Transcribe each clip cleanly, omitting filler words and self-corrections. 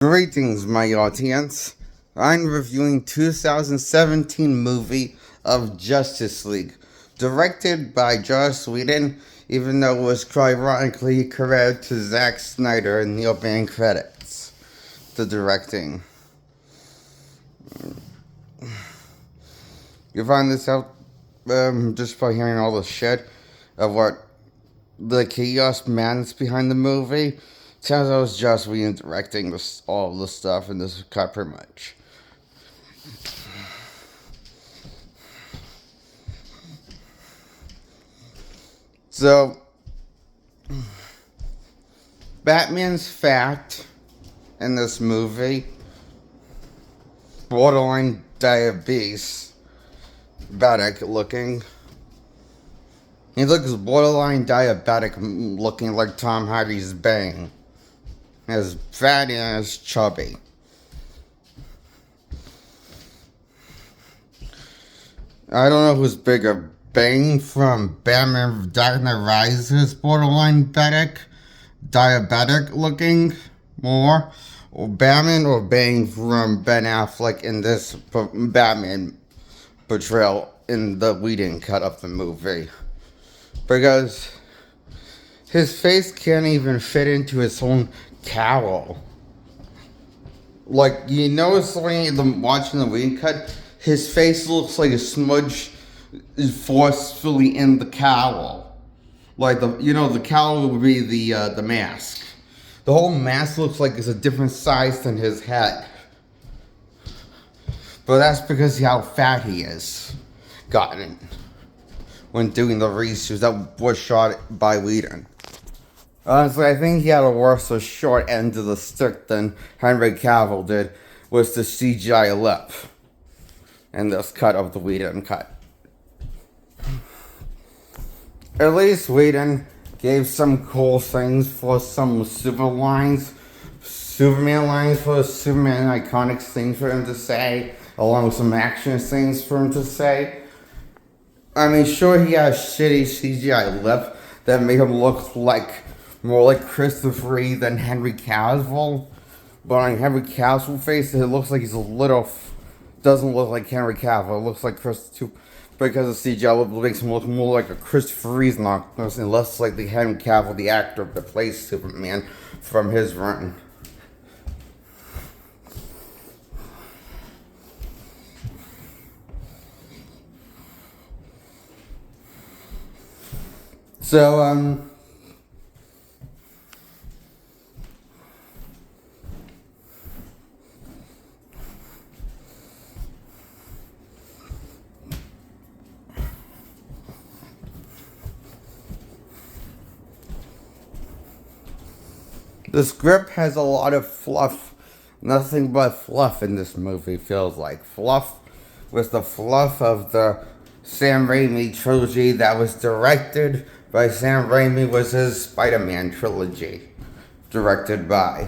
Greetings, my audience. I'm reviewing 2017 movie of Justice League, directed by Joss Whedon, even though it was ironically credited to Zack Snyder in the opening credits. The directing. You find this out just by hearing all the shit of what the chaos madness behind the movie. Turns out it was Joss Whedon directing all the stuff in this cut pretty much. So, Batman's fat in this movie, borderline diabetes, looking. He looks borderline diabetic looking like Tom Hardy's Bane. As fat and as chubby. I don't know who's bigger, Bane from Batman Dark Knight Rises, borderline diabetic looking more, or Batman or Bane from Ben Affleck in this Batman portrayal in the Whedon cut of the movie. Because his face can't even fit into his own cowl. Like, you notice when watching the Whedon cut, his face looks like a smudge is forcefully in the cowl. Like the cowl would be the mask. The whole mask looks like it's a different size than his head. But that's because of how fat he is. Gotten when doing the reshoots that was shot by Whedon. Honestly, I think he had a worse short end of the stick than Henry Cavill did with the CGI lip in this cut of the Whedon cut. At least Whedon gave some cool things for some Superman lines for Superman iconic things for him to say, along with some action things for him to say. I mean, sure, he has shitty CGI lip that made him look more like Christopher Reeve than Henry Cavill. But on Henry Cavill's face, it looks like he's doesn't look like Henry Cavill. It looks like because the CGI makes him look more like a Christopher Reeve and less like the Henry Cavill, the actor that plays Superman from his run. So, the script has a lot of fluff. Nothing but fluff in this movie feels like. Fluff was the fluff of the Sam Raimi trilogy that was directed by Sam Raimi was his Spider-Man trilogy. Directed by.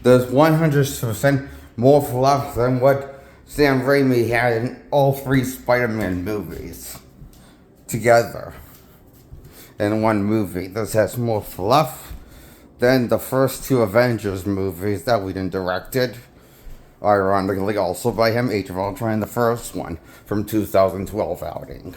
There's 100% more fluff than what Sam Raimi had in all three Spider-Man movies. Together. In one movie. This has more fluff than the first two Avengers movies that Whedon directed. Ironically, also by him, Age of Ultron, the first one from 2012 outing.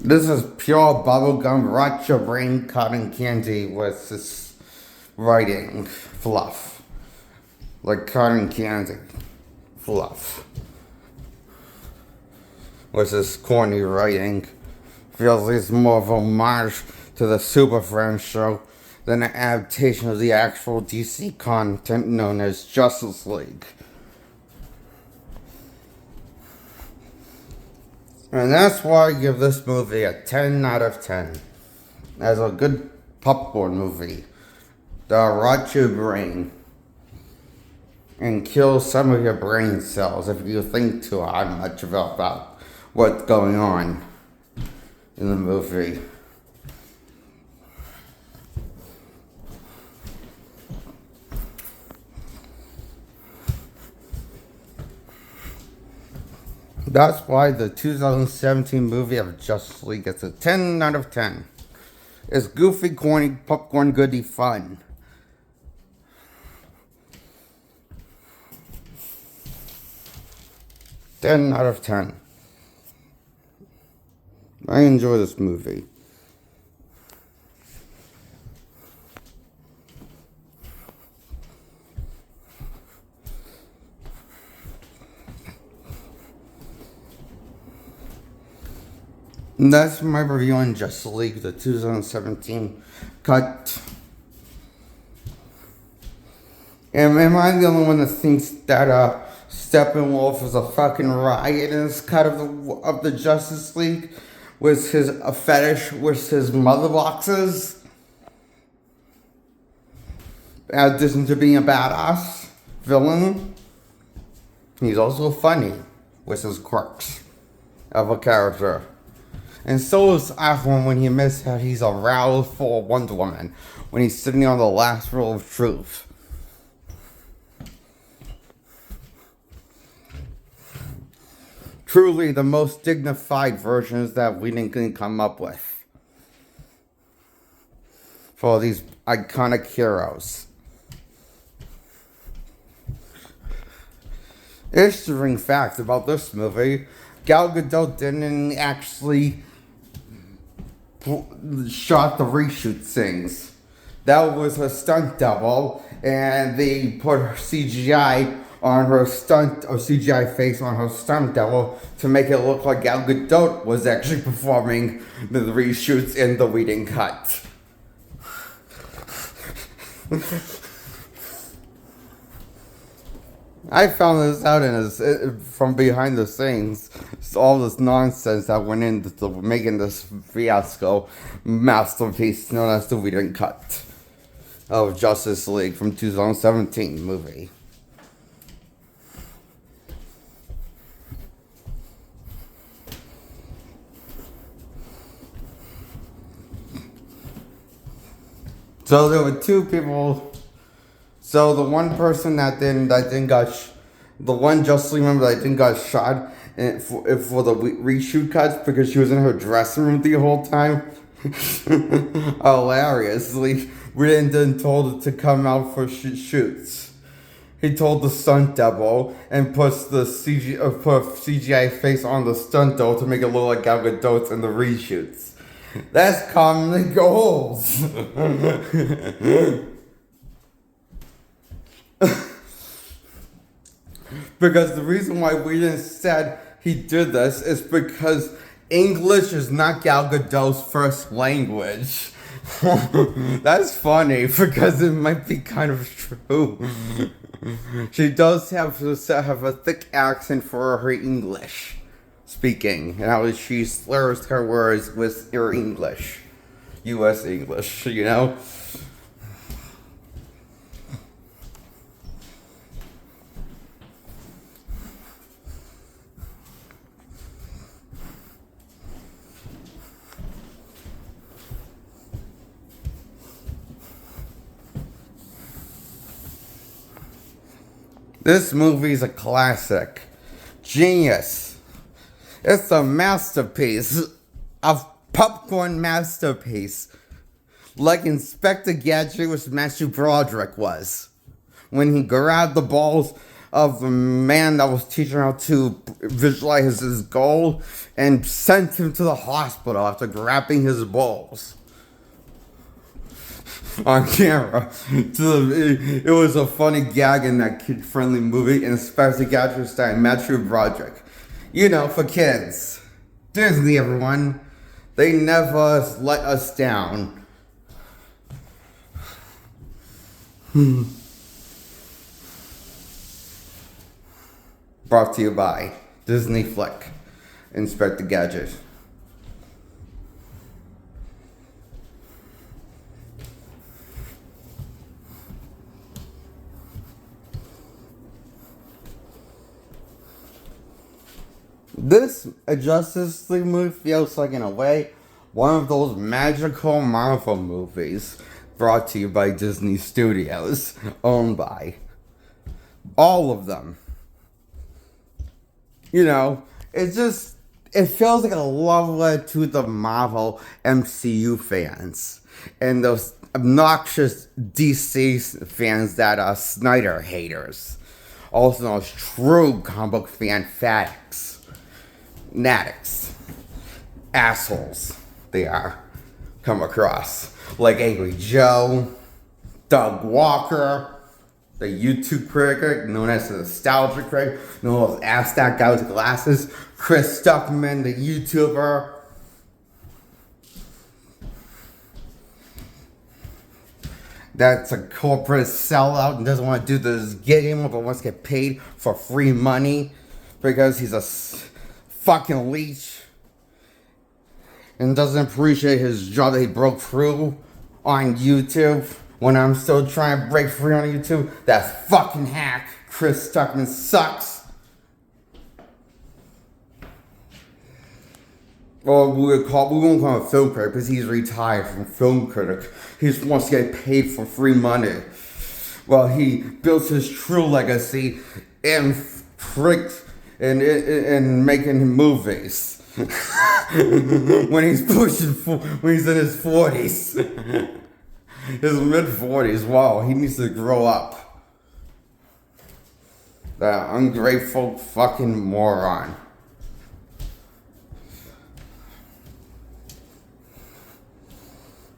This is pure bubblegum, rot your brain, cotton candy with this writing fluff. Like cotton candy fluff. With this corny writing. Feels like it's more of a homage to the Super Friends show than an adaptation of the actual DC content known as Justice League. And that's why I give this movie a 10 out of 10. As a good popcorn movie. That'll rot your brain. And kill some of your brain cells if you think too much about what's going on in the movie. That's why the 2017 movie of Justice League gets a 10 out of 10. It's goofy, corny, popcorn, goody fun. Ten out of 10. I enjoy this movie. And that's my review on Justice League, the 2017 cut. And am I the only one that thinks that Steppenwolf is a fucking riot in this cut of the Justice League? Was his a fetish with his mother boxes? In addition to being a badass villain, he's also funny with his quirks of a character. And so is Aquaman when he admits that he's aroused for Wonder Woman when he's sitting on the last row of truth. Truly the most dignified versions that we can come up with for these iconic heroes. Interesting fact about this movie, Gal Gadot didn't actually shot the reshoot scenes. That was a stunt double, and they put her CGI on her stunt, or CGI face on her stunt double to make it look like Gal Gadot was actually performing the reshoots in the Whedon cut. I found this out from behind the scenes. It's all this nonsense that went into making this fiasco masterpiece known as the Whedon cut of Justice League from 2017 movie. So there were two people. So the one person that the one Justice League member that didn't got shot for the reshoot cuts because she was in her dressing room the whole time. Hilariously, Whedon told her to come out for shoots. He told the stunt double and puts the CGI face on the stunt double to make it look like Gal Gadot's in the reshoots. That's commonly goals. Because the reason why Whedon said he did this is because English is not Gal Gadot's first language. That's funny because it might be kind of true. She does have a thick accent for her English speaking, and how she slurs her words with her English, U.S. English, you know. This movie's a classic. Genius. It's a masterpiece. A popcorn masterpiece. Like Inspector Gadget with Matthew Broderick was. When he grabbed the balls of the man that was teaching how to visualize his goal and sent him to the hospital after grabbing his balls. On camera. It was a funny gag in that kid-friendly movie, Inspector Gadget starring Matthew Broderick. You know, for kids. Disney, everyone. They never let us down. Brought to you by Disney Flick. Inspector Gadget. This Justice League movie feels like, in a way, one of those magical Marvel movies brought to you by Disney Studios, owned by all of them. You know, it feels like a love letter to the Marvel MCU fans and those obnoxious DC fans that are Snyder haters. Also known as true comic book fan fanatics, assholes they are, come across. Like Angry Joe, Doug Walker, the YouTube critic known as the Nostalgia Critic, known as Ask That Guy with Glasses, Chris Stuckman, the YouTuber. That's a corporate sellout and doesn't want to do this gig anymore, but wants to get paid for free money because he's a fucking leech and doesn't appreciate his job that he broke through on YouTube when I'm still trying to break free on YouTube. That fucking hack, Chris Stuckman, sucks. Well, we won't call him a film critic because he's retired from film critic. He just wants to get paid for free money. Well, he built his true legacy in making movies. when he's in his 40s. His mid-40s, wow, he needs to grow up. That ungrateful fucking moron.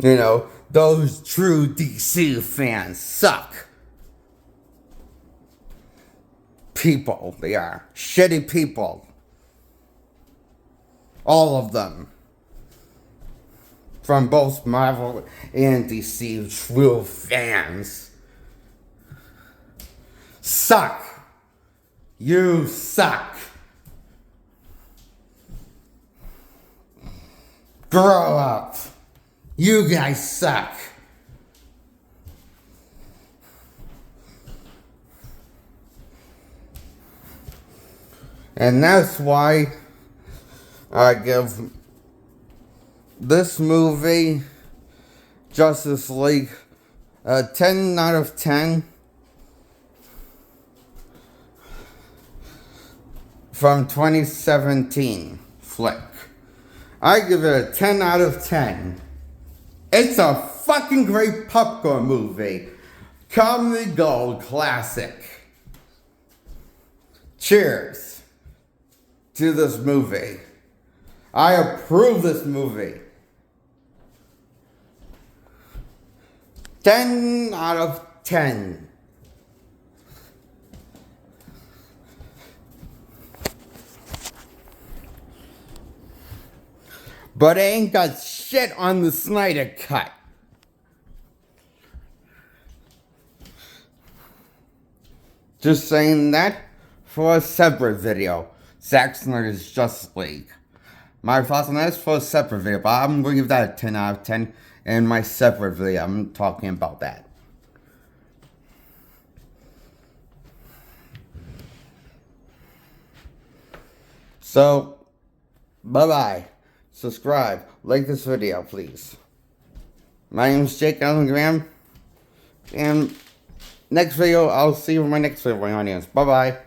You know, those true DC fans suck. People, they are. Shitty people. All of them. From both Marvel and DC, true fans. Suck. You suck. Grow up. You guys suck. And that's why I give this movie, Justice League, a 10 out of 10 from 2017 flick. I give it a 10 out of 10. It's a fucking great popcorn movie. Comedy gold classic. Cheers to this movie. I approve this movie. 10 out of 10. But it ain't got shit on the Snyder Cut. Just saying that for a separate video. Zack Snyder's Justice League. My thoughts on that is for a separate video, but I'm going to give that a 10 out of 10 in my separate video. I'm talking about that. So, bye-bye. Subscribe. Like this video, please. My name is Jake Allen Graham. And next video, I'll see you in my next video, my audience. Bye-bye.